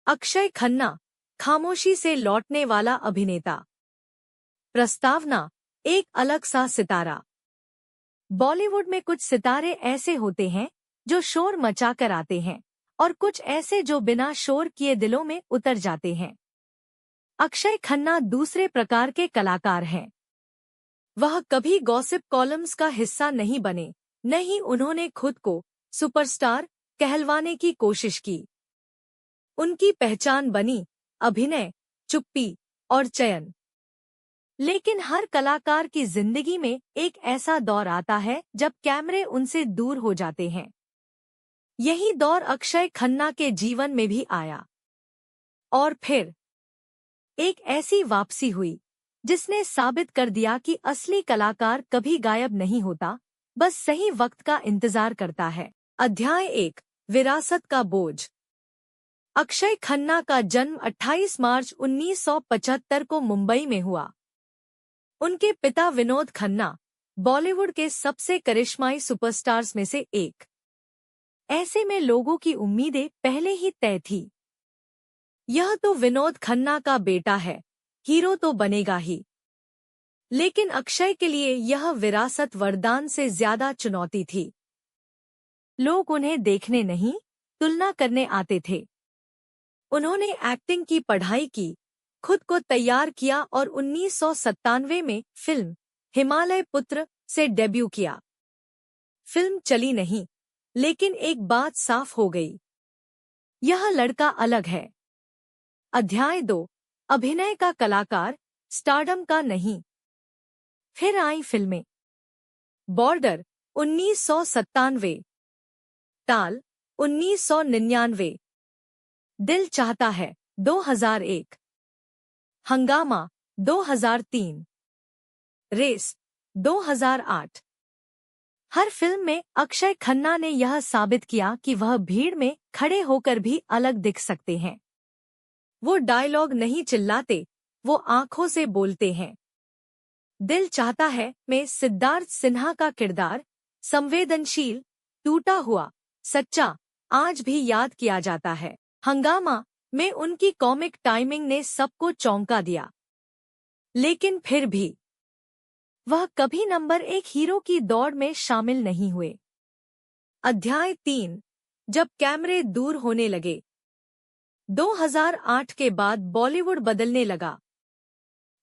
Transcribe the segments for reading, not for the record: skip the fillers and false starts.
अक्षय खन्ना, खामोशी से लौटने वाला अभिनेता। प्रस्तावना, एक अलग सा सितारा। बॉलीवुड में कुछ सितारे ऐसे होते हैं जो शोर मचाकर आते हैं और कुछ ऐसे जो बिना शोर किए दिलों में उतर जाते हैं। अक्षय खन्ना दूसरे प्रकार के कलाकार हैं। वह कभी गॉसिप कॉलम्स का हिस्सा नहीं बने, न ही उन्होंने खुद को सुपरस्टार कहलवाने की कोशिश की। उनकी पहचान बनी अभिनय, चुप्पी और चयन। लेकिन हर कलाकार की जिंदगी में एक ऐसा दौर आता है जब कैमरे उनसे दूर हो जाते हैं। यही दौर अक्षय खन्ना के जीवन में भी आया। और फिर एक ऐसी वापसी हुई जिसने साबित कर दिया कि असली कलाकार कभी गायब नहीं होता, बस सही वक्त का इंतजार करता है। अध्याय 1, विरासत का बोझ। अक्षय खन्ना का जन्म 28 मार्च 1975 को मुंबई में हुआ। उनके पिता विनोद खन्ना बॉलीवुड के सबसे करिश्माई सुपरस्टार्स में से एक। ऐसे में लोगों की उम्मीदें पहले ही तय थी। यह तो विनोद खन्ना का बेटा है, हीरो तो बनेगा ही। लेकिन अक्षय के लिए यह विरासत वरदान से ज्यादा चुनौती थी। लोग उन्हें देखने नहीं, तुलना करने आते थे। उन्होंने एक्टिंग की पढ़ाई की, खुद को तैयार किया और 1997 में फिल्म हिमालय पुत्र से डेब्यू किया। फिल्म चली नहीं, लेकिन एक बात साफ हो गई, यह लड़का अलग है। अध्याय 2, अभिनय का कलाकार, स्टारडम का नहीं। फिर आई फिल्में। बॉर्डर 1997, टाल 1999, दिल चाहता है 2001, हंगामा 2003, रेस 2008। हर फिल्म में अक्षय खन्ना ने यह साबित किया कि वह भीड़ में खड़े होकर भी अलग दिख सकते हैं। वो डायलॉग नहीं चिल्लाते, वो आंखों से बोलते हैं। दिल चाहता है में सिद्धार्थ सिन्हा का किरदार संवेदनशील, टूटा हुआ, सच्चा, आज भी याद किया जाता है। हंगामा में उनकी कॉमिक टाइमिंग ने सबको चौंका दिया। लेकिन फिर भी वह कभी नंबर 1 हीरो की दौड़ में शामिल नहीं हुए। अध्याय 3, जब कैमरे दूर होने लगे। 2008 के बाद बॉलीवुड बदलने लगा।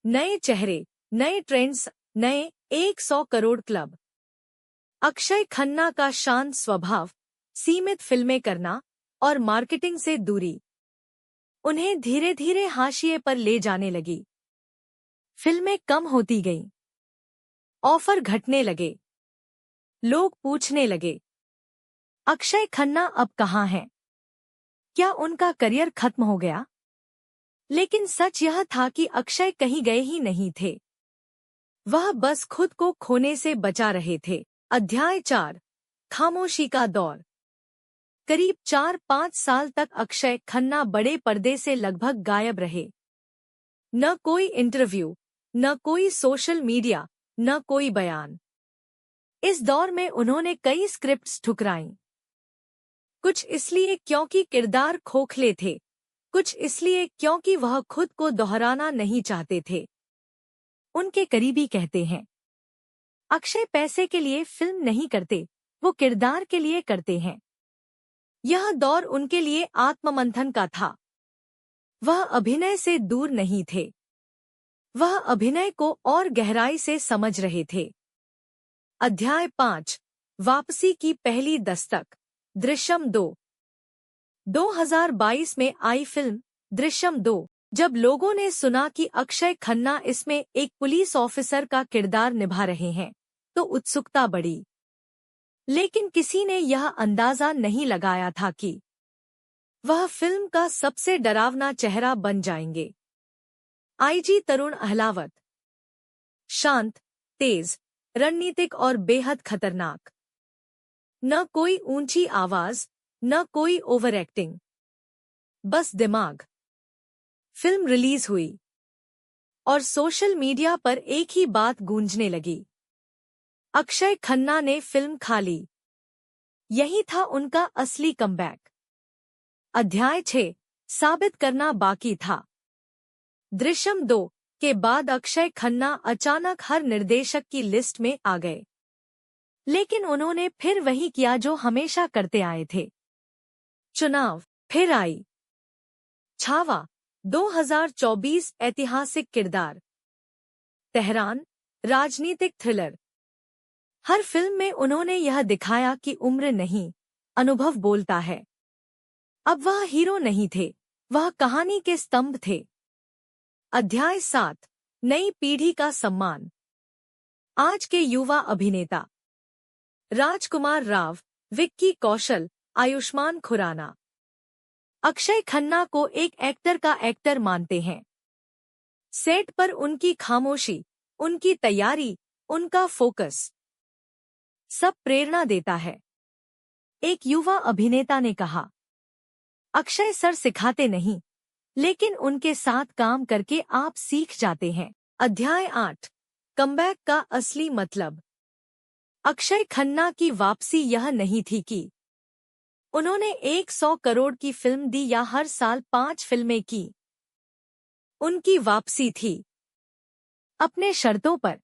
नए चेहरे, नए ट्रेंड्स, नए 100 करोड़ क्लब। अक्षय खन्ना का शांत स्वभाव, सीमित फिल्में करना और मार्केटिंग से दूरी उन्हें धीरे धीरे हाशिए पर ले जाने लगी। फिल्में कम होती गईं, ऑफर घटने लगे, लोग पूछने लगे, अक्षय खन्ना अब कहाँ हैं? क्या उनका करियर खत्म हो गया? लेकिन सच यह था कि अक्षय कहीं गए ही नहीं थे। वह बस खुद को खोने से बचा रहे थे। अध्याय 4, खामोशी का दौर। करीब 4-5 साल तक अक्षय खन्ना बड़े पर्दे से लगभग गायब रहे। न कोई इंटरव्यू, न कोई सोशल मीडिया, न कोई बयान। इस दौर में उन्होंने कई स्क्रिप्ट्स ठुकराईं। कुछ इसलिए क्योंकि किरदार खोखले थे, कुछ इसलिए क्योंकि वह खुद को दोहराना नहीं चाहते थे। उनके करीबी कहते हैं, अक्षय पैसे के लिए फिल्म नहीं करते, वो किरदार के लिए करते हैं। यह दौर उनके लिए आत्ममंथन का था। वह अभिनय से दूर नहीं थे, वह अभिनय को और गहराई से समझ रहे थे। अध्याय 5, वापसी की पहली दस्तक। दृश्यम 2। 2022 में आई फिल्म दृश्यम 2। जब लोगों ने सुना कि अक्षय खन्ना इसमें एक पुलिस ऑफिसर का किरदार निभा रहे हैं, तो उत्सुकता बढ़ी। लेकिन किसी ने यह अंदाजा नहीं लगाया था कि वह फिल्म का सबसे डरावना चेहरा बन जाएंगे। आईजी तरुण अहलावत। शांत, तेज, रणनीतिक और बेहद खतरनाक। न कोई ऊंची आवाज, न कोई ओवर एक्टिंग, बस दिमाग। फिल्म रिलीज हुई और सोशल मीडिया पर एक ही बात गूंजने लगी, अक्षय खन्ना ने फिल्म खा ली। यही था उनका असली कमबैक। अध्याय 6, साबित करना बाकी था। दृश्यम 2 के बाद अक्षय खन्ना अचानक हर निर्देशक की लिस्ट में आ गए। लेकिन उन्होंने फिर वही किया जो हमेशा करते आए थे। चुनाव फिर आई। छावा 2024 ऐतिहासिक किरदार। तेहरान राजनीतिक थ्रिलर। हर फिल्म में उन्होंने यह दिखाया कि उम्र नहीं, अनुभव बोलता है। अब वह हीरो नहीं थे, वह कहानी के स्तंभ थे। अध्याय 7 नई पीढ़ी का सम्मान। आज के युवा अभिनेता राजकुमार राव, विक्की कौशल, आयुष्मान खुराना, अक्षय खन्ना को एक एक्टर का एक्टर मानते हैं। सेट पर उनकी खामोशी, उनकी तैयारी, उनका फोकस सब प्रेरणा देता है। एक युवा अभिनेता ने कहा, अक्षय सर सिखाते नहीं, लेकिन उनके साथ काम करके आप सीख जाते हैं। अध्याय 8 कमबैक का असली मतलब। अक्षय खन्ना की वापसी यह नहीं थी कि उन्होंने 100 करोड़ की फिल्म दी या हर साल 5 फिल्में की। उनकी वापसी थी अपने शर्तों पर,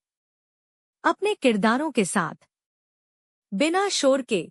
अपने किरदारों के साथ, बिना शोर के,